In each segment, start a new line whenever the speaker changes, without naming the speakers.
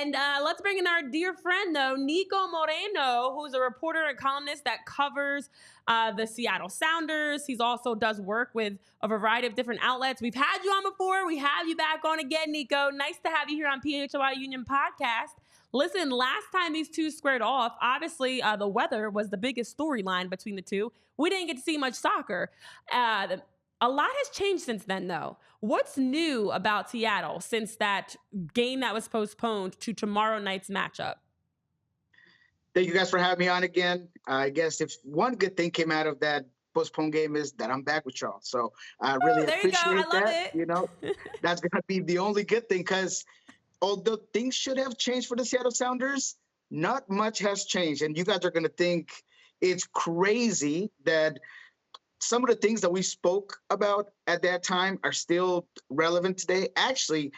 And let's bring in our dear friend, though, Niko Moreno, who's a reporter and columnist that covers the Seattle Sounders. He's also does work with a variety of different outlets. We've had you on before. We have you back on again, Niko. Nice to have you here on PHLY Union Podcast. Listen, last time these two squared off, obviously the weather was the biggest storyline between the two. We didn't get to see much soccer. A lot has changed since then, though. What's new about Seattle since that game that was postponed to tomorrow night's matchup?
Thank you guys for having me on again. I guess if one good thing came out of that postponed game is that I'm back with y'all. So I really appreciate that. You know, that's going to be the only good thing, because although things should have changed for the Seattle Sounders, not much has changed. And you guys are going to think it's crazy that some of the things that we spoke about at that time are still relevant today. Actually,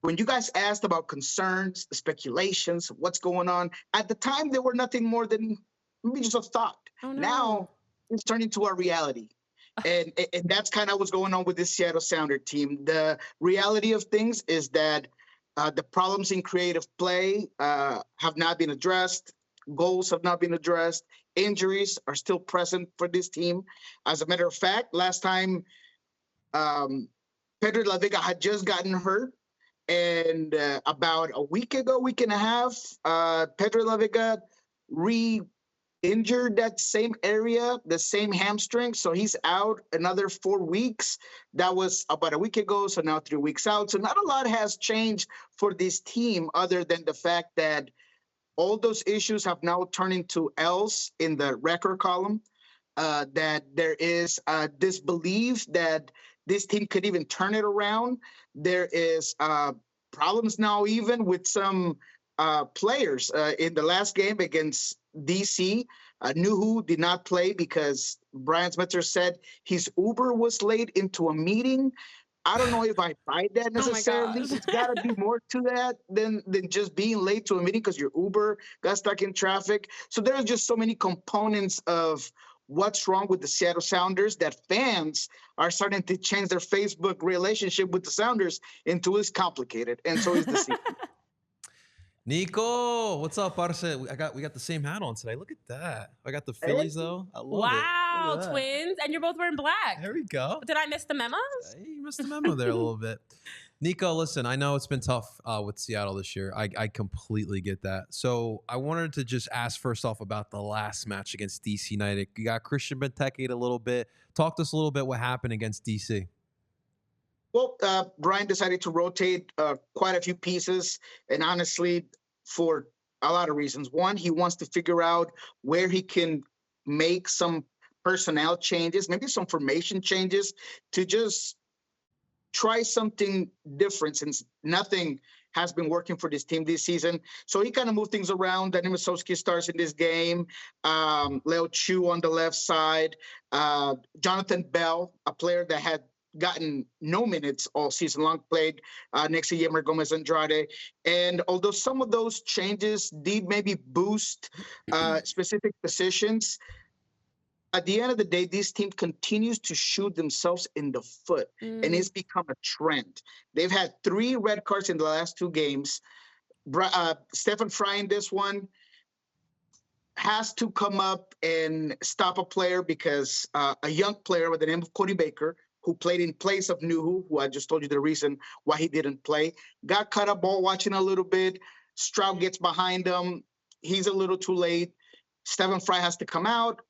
when you guys asked about concerns, speculations, what's going on, at the time, there were nothing more than maybe just a thought. Oh, no. Now it's turned into a reality. And that's kind of what's going on with this Seattle Sounder team. The reality of things is that the problems in creative play have not been addressed. Goals have not been addressed. Injuries are still present for this team. As a matter of fact, last time Pedro La Vega had just gotten hurt, and about a week ago, week and a half, Pedro La Vega re-injured that same area, the same hamstring, so he's out another 4 weeks. That was about a week ago, so now 3 weeks out. So not a lot has changed for this team other than the fact that all those issues have now turned into L's in the record column, that there is this belief that this team could even turn it around. There is problems now even with some players. In the last game against DC, Nuhu did not play because Brian Smetzer said his Uber was late into a meeting. I don't know if I buy that necessarily. Oh, it's got to be more to that than just being late to a meeting because your Uber got stuck in traffic. So there are just so many components of what's wrong with the Seattle Sounders that fans are starting to change their Facebook relationship with the Sounders into it's complicated. And so is the season.
Niko, what's up, Parce? We got the same hat on today. Look at that. I got the Phillies, though. I love it.
Wow, twins. And you're both wearing black.
There we go.
Did I miss the memos?
You missed the memo there a little bit. Niko, listen, I know it's been tough with Seattle this year. I completely get that. So I wanted to just ask first off about the last match against DC United. You got Christian Benteke a little bit. Talk to us a little bit what happened against DC.
Well, Brian decided to rotate quite a few pieces, and honestly, for a lot of reasons. One, he wants to figure out where he can make some personnel changes, maybe some formation changes, to just try something different since nothing has been working for this team this season. So he kind of moved things around. Daniel Masowski starts in this game. Leo Chu on the left side. Jonathan Bell, a player that had gotten no minutes all season long, played next to Yemer Gomez Andrade. And although some of those changes did maybe boost specific positions, at the end of the day, this team continues to shoot themselves in the foot, and it's become a trend. They've had 3 red cards in the last 2 games. Stephen Fry in this one has to come up and stop a player because a young player by the name of Cody Baker, who played in place of Nuhu, who I just told you the reason why he didn't play, got caught up ball watching a little bit. Stroud gets behind him. He's a little too late. Stephen Fry has to come out,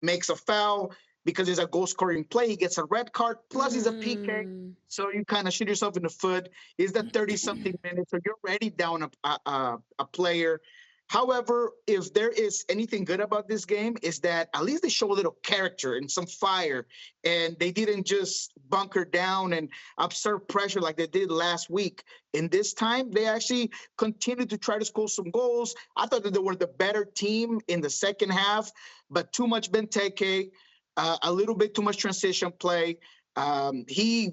makes a foul. Because it's a goal-scoring play, he gets a red card, plus he's a PK. So you kind of shoot yourself in the foot. It's the 30-something minutes, so you're already down a player. However, if there is anything good about this game, is that at least they show a little character and some fire, and they didn't just bunker down and absorb pressure like they did last week. In this time, they actually continued to try to score some goals. I thought that they were the better team in the second half, but too much Benteke, a little bit too much transition play. He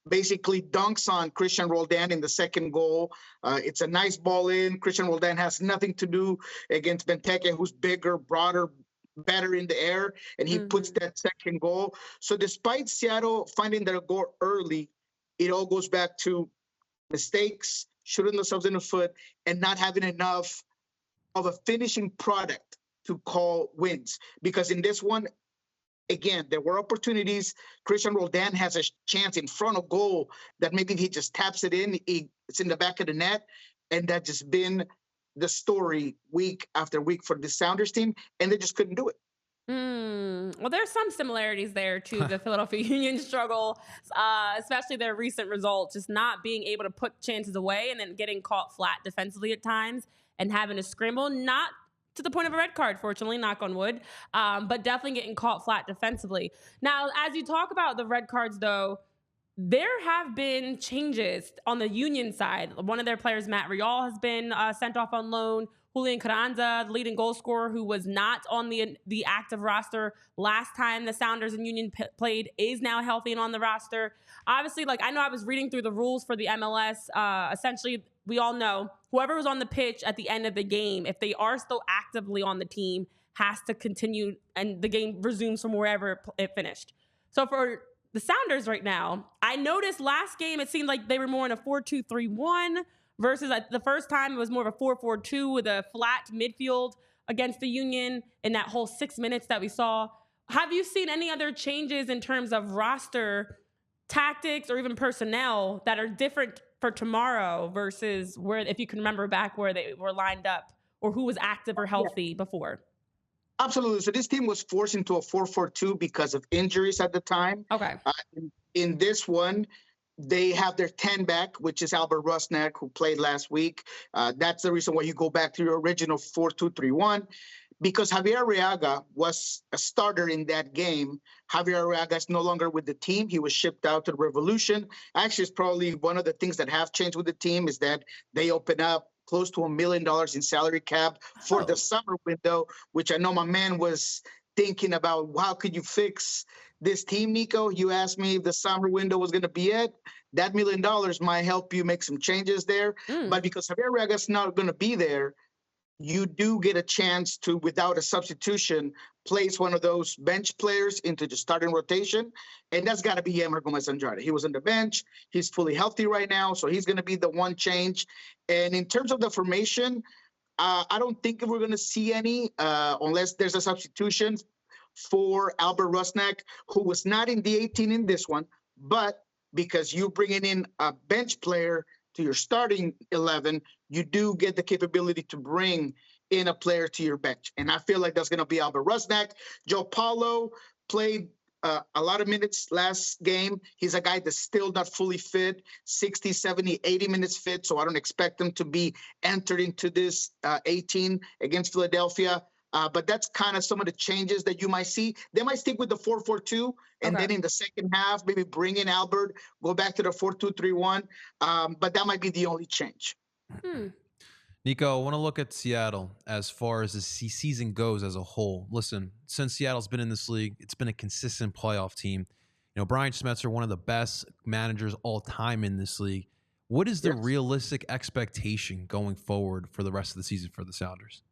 basically dunks on Christian Roldan in the second goal. It's a nice ball in. Christian Roldan has nothing to do against Benteke, who's bigger, broader, better in the air, and he puts that second goal. So despite Seattle finding their goal early, it all goes back to mistakes, shooting themselves in the foot, and not having enough of a finishing product to call wins. Because in this one, again, there were opportunities. Christian Roldan has a chance in front of goal that maybe he just taps it in. It's in the back of the net. And that's just been the story week after week for the Sounders team. And they just couldn't do it.
Well, there's some similarities there to the Philadelphia Union struggle, especially their recent results, just not being able to put chances away and then getting caught flat defensively at times and having to scramble, not to the point of a red card, fortunately, knock on wood, but definitely getting caught flat defensively. Now, as you talk about the red cards, though, there have been changes on the Union side. One of their players, Matt Rial, has been sent off on loan. Julian Carranza, the leading goal scorer, who was not on the active roster last time the Sounders and Union played, is now healthy and on the roster. Obviously, I know I was reading through the rules for the MLS. Essentially, we all know whoever was on the pitch at the end of the game, if they are still actively on the team, has to continue and the game resumes from wherever it finished. So for the Sounders right now, I noticed last game it seemed like they were more in a 4-2-3-1 versus the first time it was more of a 4-4-2 with a flat midfield against the Union in that whole 6 minutes that we saw. Have you seen any other changes in terms of roster tactics or even personnel that are different for tomorrow versus where, if you can remember back where they were lined up or who was active or healthy before?
Absolutely. So this team was forced into a 4-4-2 because of injuries at the time.
Okay.
In this one, they have their 10 back, which is Albert Rusnak, who played last week. That's the reason why you go back to your original 4-2-3-1, because Javier Arriaga was a starter in that game. Javier Arriaga is no longer with the team. He was shipped out to the Revolution. Actually, it's probably one of the things that have changed with the team is that they open up close to $1 million in salary cap for the summer window, which I know my man was thinking about. How could you fix this team, Nico? You asked me if the summer window was going to be it. That $1 million might help you make some changes there. But because Javier Arriaga's not going to be there, you do get a chance to, without a substitution, place one of those bench players into the starting rotation. And that's got to be Yemer Gomez-Andrade. He was on the bench. He's fully healthy right now, so he's going to be the one change. And in terms of the formation, I don't think we're going to see any unless there's a substitution for Albert Rusnak, who was not in the 18 in this one, but because you bringing in a bench player to your starting 11, you do get the capability to bring in a player to your bench. And I feel like that's going to be Albert Rusnak. Joe Paulo played a lot of minutes last game. He's a guy that's still not fully fit, 60, 70, 80 minutes fit, so I don't expect him to be entered into this 18 against Philadelphia. But that's kind of some of the changes that you might see. They might stick with the 4-4-2, and then in the second half, maybe bring in Albert, go back to the 4-2-3-1. But that might be the only change.
Nico, I want to look at Seattle as far as the season goes as a whole. Listen, since Seattle's been in this league, it's been a consistent playoff team. You know, Brian Schmetzer, one of the best managers all time in this league. What is the realistic expectation going forward for the rest of the season for the Sounders?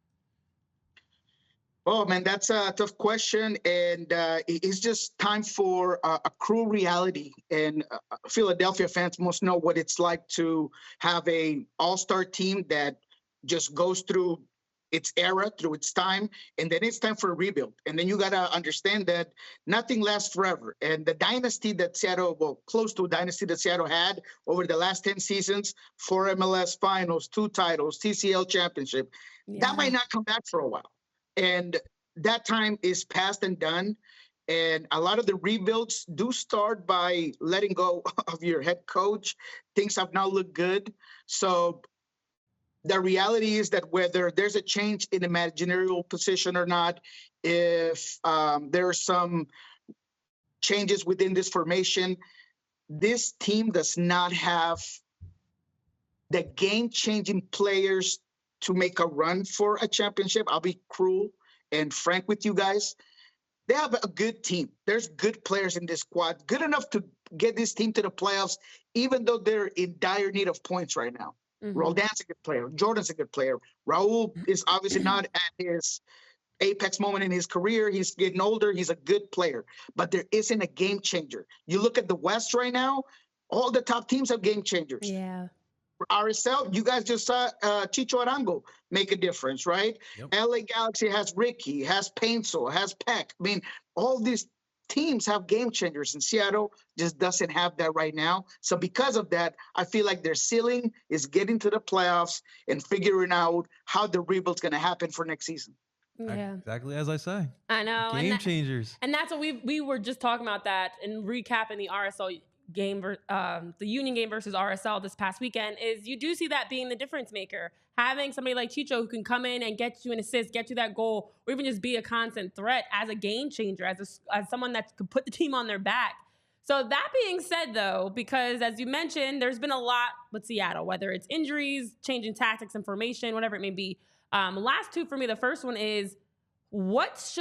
Oh, man, that's a tough question. And it's just time for a cruel reality. And Philadelphia fans must know what it's like to have a all-star team that just goes through its era, through its time, and then it's time for a rebuild. And then you got to understand that nothing lasts forever. And the dynasty that Seattle, well, close to a dynasty that Seattle had over the last 10 seasons, 4 MLS finals, 2 titles, TCL championship, that might not come back for a while. And that time is past and done. And a lot of the rebuilds do start by letting go of your head coach. Things have not looked good. So the reality is that whether there's a change in the managerial position or not, if there are some changes within this formation, this team does not have the game-changing players to make a run for a championship. I'll be cruel and frank with you guys. They have a good team. There's good players in this squad, good enough to get this team to the playoffs, even though they're in dire need of points right now. Roldan's a good player. Jordan's a good player. Raul is obviously not at his apex moment in his career. He's getting older. He's a good player, but there isn't a game changer. You look at the West right now, all the top teams have game changers.
Yeah.
RSL, you guys just saw Chicho Arango make a difference, right?
Yep.
LA Galaxy has Ricky, has Painzel, has Peck. I mean, all these teams have game changers, and Seattle just doesn't have that right now. So because of that, I feel like their ceiling is getting to the playoffs and figuring out how the rebuild's going to happen for next season.
Yeah.
Exactly as I say.
I know.
Game changers.
And that's what we were just talking about that and recapping the RSL game, the Union game versus RSL this past weekend, is you do see that being the difference maker. Having somebody like Chicho who can come in and get you an assist, get you that goal, or even just be a constant threat as a game changer, as someone that could put the team on their back. So that being said, though, because as you mentioned, there's been a lot with Seattle, whether it's injuries, changing tactics and formation, whatever it may be. Last two for me, the first one is, what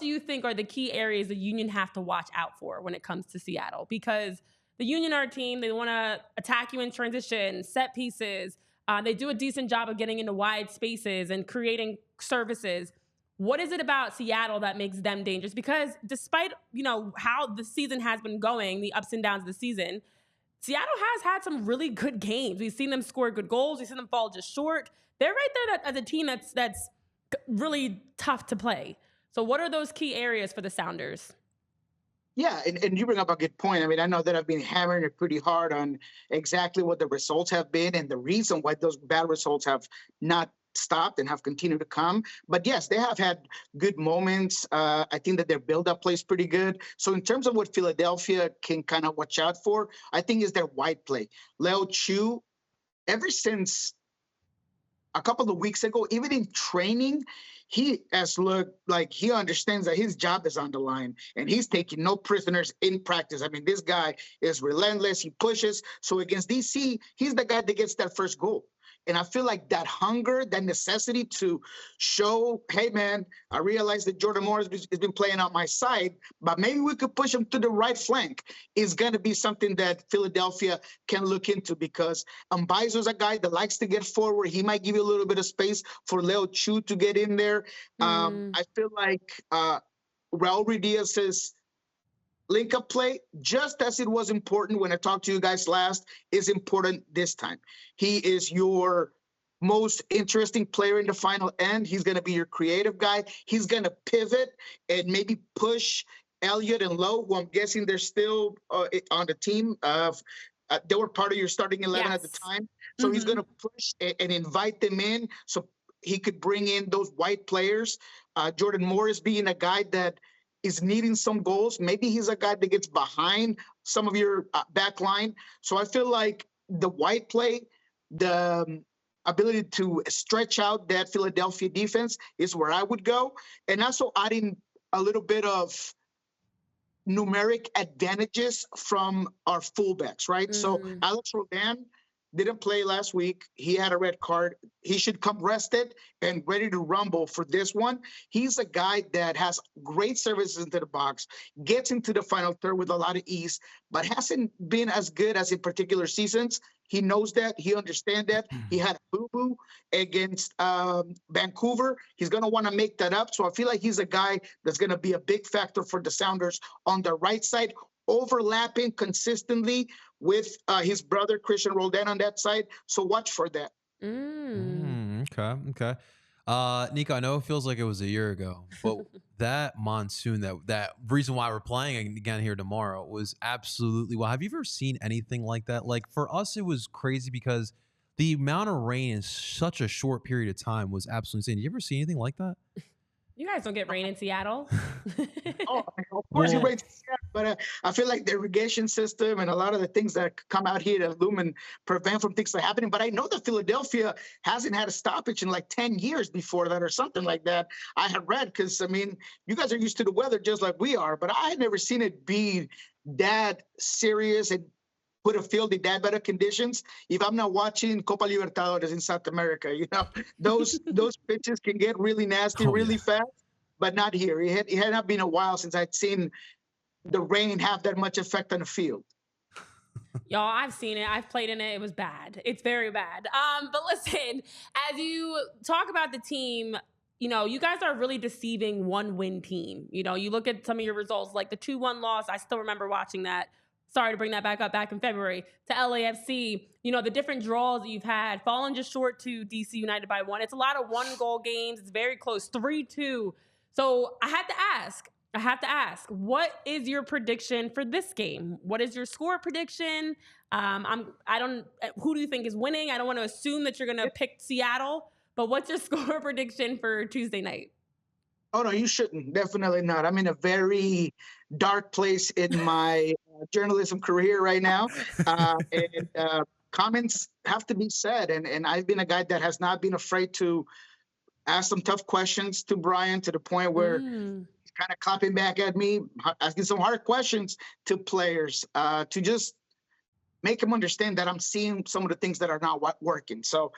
do you think are the key areas the Union have to watch out for when it comes to Seattle? Because the Union are a team, they want to attack you in transition, set pieces. They do a decent job of getting into wide spaces and creating services. What is it about Seattle that makes them dangerous? Because despite, how the season has been going, the ups and downs of the season, Seattle has had some really good games. We've seen them score good goals. We've seen them fall just short. They're right there as a team that's really tough to play. So what are those key areas for the Sounders?
Yeah, and you bring up a good point. I mean, I know that I've been hammering it pretty hard on exactly what the results have been and the reason why those bad results have not stopped and have continued to come. But yes, they have had good moments. I think that their build-up plays pretty good. So in terms of what Philadelphia can kind of watch out for, I think is their wide play. Leo Chu, ever since a couple of weeks ago, even in training, he has looked like he understands that his job is on the line and he's taking no prisoners in practice. I mean, this guy is relentless. He pushes. So against DC, he's the guy that gets that first goal. And I feel like that hunger, that necessity to show, hey, man, I realize that Jordan Morris has been playing on my side, but maybe we could push him to the right flank, is going to be something that Philadelphia can look into, because Mbaizo's a guy that likes to get forward. He might give you a little bit of space for Leo Chu to get in there. I feel like Raul Ruidíaz's link-up play, just as it was important when I talked to you guys last, is important this time. He is your most interesting player in the final end. He's going to be your creative guy. He's going to pivot and maybe push Elliott and Lowe, who I'm guessing they're still on the team. They were part of your starting 11 at the time. So he's going to push and invite them in so he could bring in those white players. Jordan Morris being a guy that is needing some goals. Maybe he's a guy that gets behind some of your back line. So I feel like the white play, the ability to stretch out that Philadelphia defense is where I would go. And also adding a little bit of numeric advantages from our fullbacks, right? So Alex Roldan didn't play last week. He had a red card. He should come rested and ready to rumble for this one. He's a guy that has great services into the box, gets into the final third with a lot of ease, but hasn't been as good as in particular seasons. He knows that. He understands that. He had a boo-boo against Vancouver. He's going to want to make that up. So I feel like he's a guy that's going to be a big factor for the Sounders on the right side, overlapping consistently with his brother Christian Roldan on that side. So watch for that.
Okay. Niko, I know it feels like it was a year ago, but that monsoon, that reason why we're playing again here tomorrow was absolutely well. Have you ever seen anything like that? Like, for us, it was crazy because the amount of rain in such a short period of time was absolutely insane. Did you ever see anything like that?
You guys don't get rain in Seattle.
Of course you rain in Seattle, but I feel like the irrigation system and a lot of the things that come out here to loom and prevent from things from happening. But I know that Philadelphia hasn't had a stoppage in like 10 years before that or something like that. I had read, because, I mean, you guys are used to the weather just like we are, but I had never seen it be that serious and put a field in that better conditions. If I'm not watching Copa Libertadores in South America, those pitches can get really nasty really fast, but not here. It had not been a while since I'd seen the rain have that much effect on the field.
Y'all, I've seen it. I've played in it. It was bad. It's very bad. But listen, as you talk about the team, you guys are a really deceiving one-win team. You look at some of your results, like the 2-1 loss. I still remember watching that. sorry to bring that back up, back in February, to LAFC, the different draws that you've had, fallen just short to DC United by 1. It's a lot of 1-goal games. It's very close, 3-2. So I have to ask, what is your prediction for this game? What is your score prediction? Who do you think is winning? I don't want to assume that you're going to pick Seattle, but what's your score prediction for Tuesday night?
Oh, no, you shouldn't. Definitely not. I'm in a very dark place in my journalism career right now. Comments have to be said. And I've been a guy that has not been afraid to ask some tough questions to Brian, to the point where he's kind of clapping back at me, asking some hard questions to players to just make him understand that I'm seeing some of the things that are not working. So,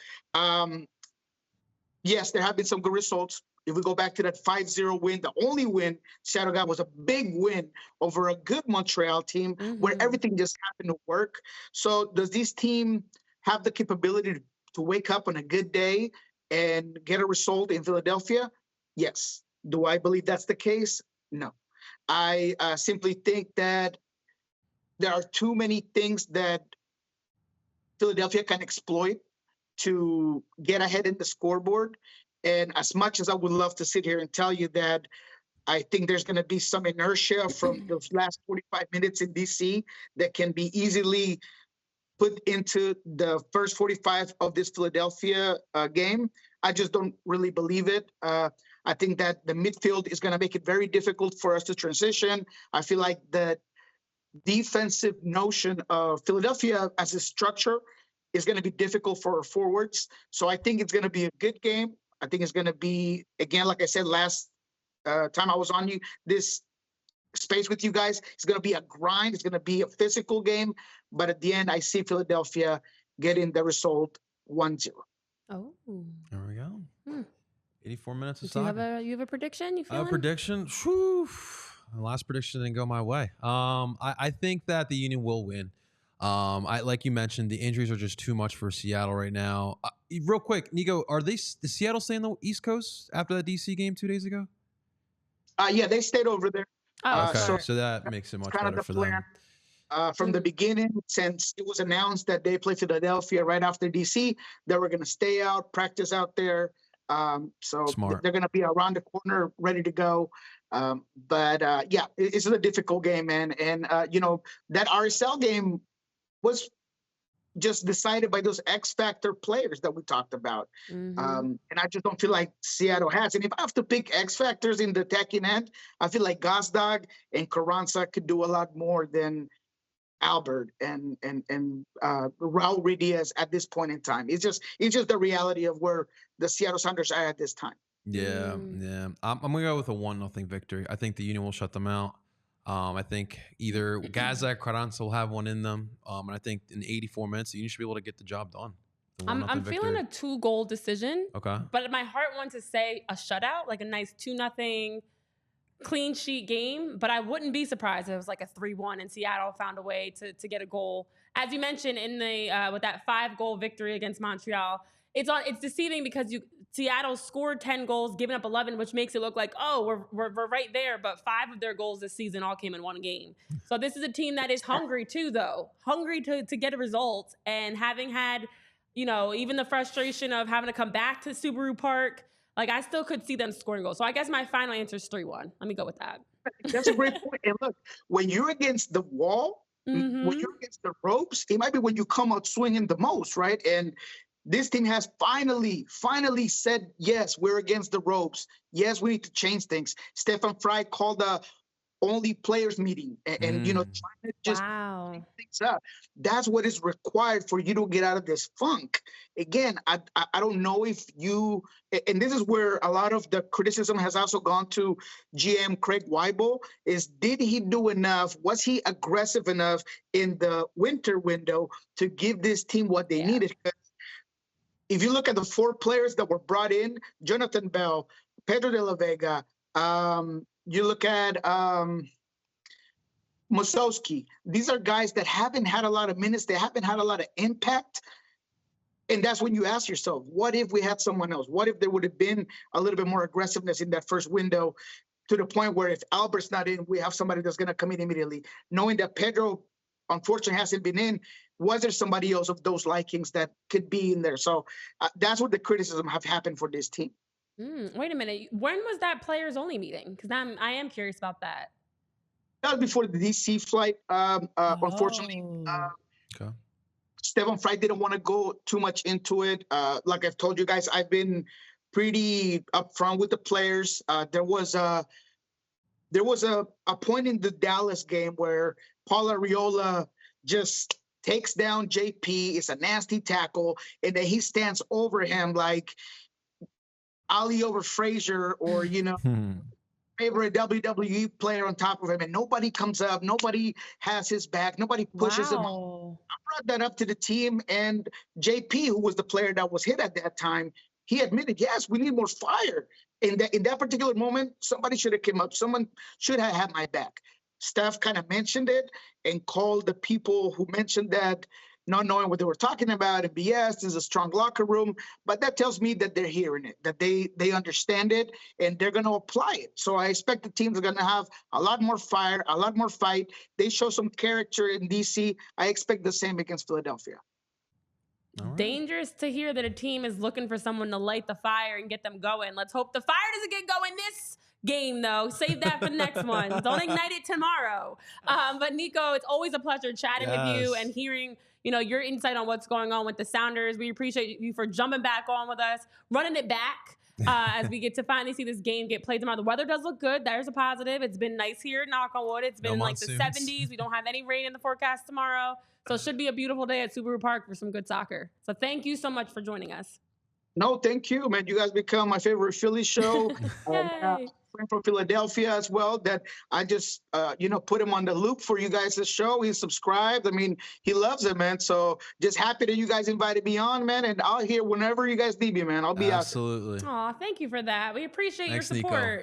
yes, there have been some good results. If we go back to that 5-0 win, the only win Seattle got was a big win over a good Montreal team where everything just happened to work. So does this team have the capability to wake up on a good day and get a result in Philadelphia? Yes. Do I believe that's the case? No. I simply think that there are too many things that Philadelphia can exploit to get ahead in the scoreboard. And as much as I would love to sit here and tell you that I think there's going to be some inertia from those last 45 minutes in DC that can be easily put into the first 45 of this Philadelphia game, I just don't really believe it. I think that the midfield is going to make it very difficult for us to transition. I feel like the defensive notion of Philadelphia as a structure is going to be difficult for our forwards. So I think it's going to be a good game. I think it's going to be, again, like I said last time I was on this space with you guys, it's going to be a grind. It's going to be a physical game. But at the end, I see Philadelphia getting the result 1-0.
Oh.
There we go. 84 minutes of
Do you
soccer.
have a prediction? You feeling?
A prediction? Whew. The last prediction didn't go my way. I think that the Union will win. Like you mentioned, the injuries are just too much for Seattle right now. Real quick, Niko, does Seattle stay on the East Coast after that DC game 2 days ago?
Yeah, they stayed over there.
Okay, so that makes it much better for them.
From the beginning, since it was announced that they play Philadelphia right after DC, they were going to stay out, practice out there. So they're going to be around the corner, ready to go. Yeah, it's a difficult game, man. And, that RSL game was just decided by those X factor players that we talked about. And I just don't feel like Seattle has. And if I have to pick X factors in the attacking end, I feel like Gazdag and Carranza could do a lot more than Albert and Raul Ruidiaz at this point in time. It's just the reality of where the Seattle Sounders are at this time.
Yeah. I'm gonna go with a 1-0 victory. I think the Union will shut them out. I think either Gazdag, Carranza will have one in them, and I think in 84 minutes, the Union should be able to get the job done.
I'm feeling a 2-goal decision.
Okay.
But my heart wants to say a shutout, like a nice 2-0 clean sheet game. But I wouldn't be surprised if it was like a 3-1 and Seattle found a way to get a goal. As you mentioned in the with that 5-goal victory against Montreal, it's deceiving because Seattle scored 10 goals, giving up 11, which makes it look like, oh, we're right there. But 5 of their goals this season all came in one game. So this is a team that is hungry too, though. Hungry to get a result. And having had, even the frustration of having to come back to Subaru Park, like I still could see them scoring goals. So I guess my final answer is 3-1. Let me go with that.
That's a great point. And look, when you're against the wall, when you're against the ropes, it might be when you come out swinging the most, right? And this team has finally said, yes, we're against the ropes. Yes, we need to change things. Stefan Fry called a only players meeting and trying to just pick things up. That's what is required for you to get out of this funk. Again, I don't know if you, and this is where a lot of the criticism has also gone to GM Craig Weibel, is did he do enough? Was he aggressive enough in the winter window to give this team what they needed? If you look at the 4 players that were brought in, Jonathan Bell, Pedro de la Vega, you look at Musowski. These are guys that haven't had a lot of minutes. They haven't had a lot of impact. And that's when you ask yourself, what if we had someone else? What if there would have been a little bit more aggressiveness in that first window to the point where if Albert's not in, we have somebody that's going to come in immediately, knowing that Pedro unfortunately hasn't been in. Was there somebody else of those likings that could be in there? So that's what the criticism have happened for this team.
Wait a minute. When was that players only meeting? Because I am curious about that.
That was before the DC flight. Unfortunately,
Okay.
Stefan Fry didn't want to go too much into it. Like I've told you guys, I've been pretty upfront with the players. There was a point in the Dallas game where Paul Arriola just takes down JP. It's a nasty tackle, and then he stands over him like Ali over Frazier, or favorite WWE player on top of him, and nobody comes up, nobody has his back, nobody pushes him. I brought that up to the team, and JP, who was the player that was hit at that time, he admitted, yes, we need more fire. In that particular moment, somebody should have come up. Someone should have had my back. Steph kind of mentioned it and called the people who mentioned that not knowing what they were talking about and BS. There's a strong locker room, but that tells me that they're hearing it, that they understand it, and they're going to apply it. So I expect the teams are going to have a lot more fire, a lot more fight. They show some character in DC. I expect the same against Philadelphia.
Right.
Dangerous to hear that a team is looking for someone to light the fire and get them going. Let's hope the fire doesn't get going this game, though. Save that for the next one. Don't ignite it tomorrow. But Niko, it's always a pleasure chatting with you and hearing your insight on what's going on with the Sounders. We appreciate you for jumping back on with us, running it back as we get to finally see this game get played tomorrow. The weather does look good. There's a positive. It's been nice here, knock on wood. It's been like the 70s. We don't have any rain in the forecast tomorrow. So it should be a beautiful day at Subaru Park for some good soccer. So thank you so much for joining us.
No, thank you, man. You guys become my favorite Philly show. Friend from Philadelphia as well, that I just put him on the loop for you guys' show. He's subscribed. I mean, he loves it, man. So just happy that you guys invited me on, man. And I'll hear whenever you guys need me, man. I'll be out.
Absolutely.
Aw, thank you for that. We appreciate your support.
Niko.